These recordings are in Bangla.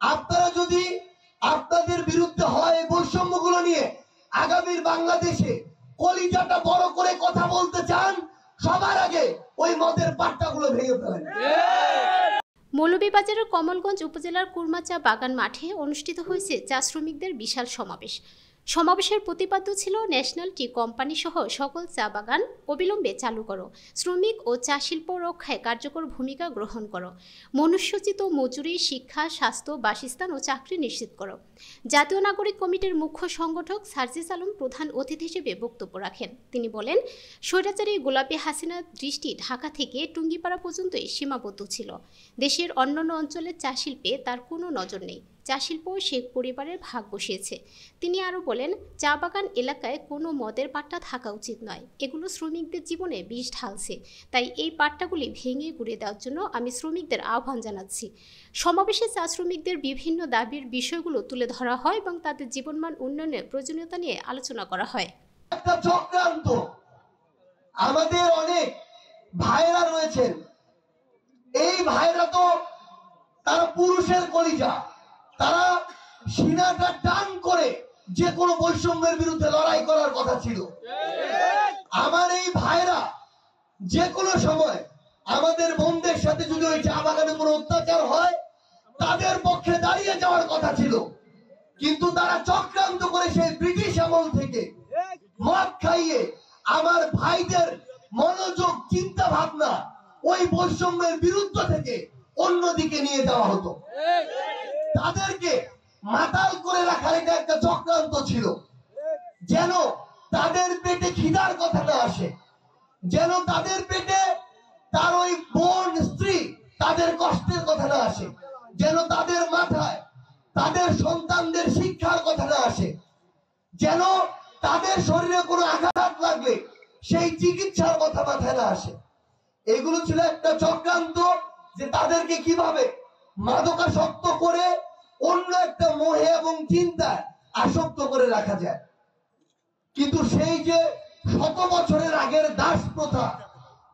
আপনারা যদি আপনাদের বিরুদ্ধে হয় বৈষম্যগুলো নিয়ে আগামীর বাংলাদেশে কলিজাটা বড় করে কথা বলতে চান, সবার আগে ওই মদের পাট্টাগুলো ভেঙে ফেলেন। মৌলভীবাজারের কমলগঞ্জ উপজেলার কুরমা চা বাগান মাঠে অনুষ্ঠিত হয়েছে চা শ্রমিকদের বিশাল সমাবেশ। সমাবেশের প্রতিপাদ্য ছিল ন্যাশনাল টি কোম্পানি সহ সকল চা বাগান অবিলম্বে চালু করো, শ্রমিক ও চা শিল্প রক্ষায় কার্যকর ভূমিকা গ্রহণ করো, মনুষ্যোচিত মজুরি, শিক্ষা, স্বাস্থ্য, বাসস্থান ও চাকরি নিশ্চিত করো। জাতীয় নাগরিক কমিটির মুখ্য সংগঠক সার্জিস আলম প্রধান অতিথি হিসেবে বক্তব্য রাখেন। তিনি বলেন, স্বৈরাচারী গোলাপী হাসিনার দৃষ্টি ঢাকা থেকে টুঙ্গিপাড়া পর্যন্তই সীমাবদ্ধ ছিল। দেশের অন্যান্য অঞ্চলের চা শিল্পে তার কোনো নজর নেই। চা শিল্প শেখ পরিবারের ভাগ বসিয়েছে। তিনি আরও বলেন, চা বাগান এলাকায় কোনো মদের পাট্টা থাকা উচিত নয়। এগুলো শ্রমিকদের জীবনে বিষ ঢালছে। তাই এই পাট্টাগুলি ভেঙে গুঁড়িয়ে দেওয়ার জন্য আমি শ্রমিকদের আহ্বান জানাচ্ছি। সমাবেশে চা শ্রমিকদের বিভিন্ন দাবির বিষয়গুলো তুলে ধরা হয় এবং তাদের জীবনমান উন্নয়নের প্রয়োজনীয়তা নিয়ে আলোচনা করা হয়। একটা চক্রান্ত, আমাদের অনেক ভাইরা রয়েছেন, এই ভাইরা তো তারা পুরুষের কলিজা, তারা সিনাটা টান করে যে কোনো বৈষম্যের বিরুদ্ধে লড়াই করার কথা ছিল। আমার এই ভাইরা যে কোনো সময় আমাদের বোনদের সাথে যদি ওই চা বাগানে কোনো অত্যাচার হয় তাদের পক্ষে দাঁড়িয়ে যাওয়ার কথা ছিল, কিন্তু তারা চক্রান্ত করে সেই ব্রিটিশ আমল থেকে মদ খাইয়ে আমার ভাইদের মনোযোগ, চিন্তা ভাবনা ওই বৈষম্যের বিরুদ্ধে থেকে অন্যদিকে নিয়ে যাওয়া হতো। তাদেরকে মাতাল করে রাখার এটা একটা চক্রান্ত ছিল, যেন তাদের পেটে খিদার কথা না আসে, যেন তাদের পেটে তার ওই বোন, স্ত্রী, তাদের কষ্টের কথা না আসে, যেন তাদের মাথায় তাদের সন্তানদের শিক্ষার কথা না আসে, যেন তাদের শরীরে কোনো আঘাত লাগলে সেই চিকিৎসার কথা মাথায় না আসে। এগুলো ছিল একটা চক্রান্ত, যে তাদেরকে কিভাবে মাদকাসক্ত করে অন্য একটা মোহে এবং চিন্তা আসক্ত করে রাখা যায়। কিন্তু সেই যে শত বছরের আগের দাস প্রথা,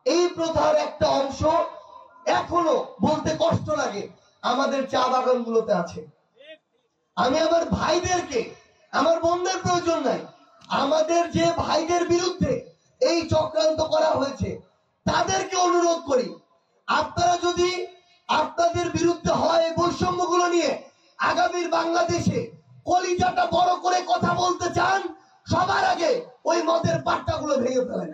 এই প্রথার একটা অংশ এখনো বলতে কষ্ট লাগে আমাদের চা বাগানগুলোতে আছে। আমি আমার ভাইদেরকে, আমার বোনদের প্রয়োজন নাই, আমাদের যে ভাইদের বিরুদ্ধে এই চক্রান্ত করা হয়েছে তাদেরকে অনুরোধ করি, আপনারা যদি আপনাদের বিরুদ্ধে হয় বৈষম্যগুলো নিয়ে আগামীর বাংলাদেশে কলিজাটা বড় করে কথা বলতে চান, সবার আগে ওই মদের পাট্টাগুলো ভেঙে ফেলেন।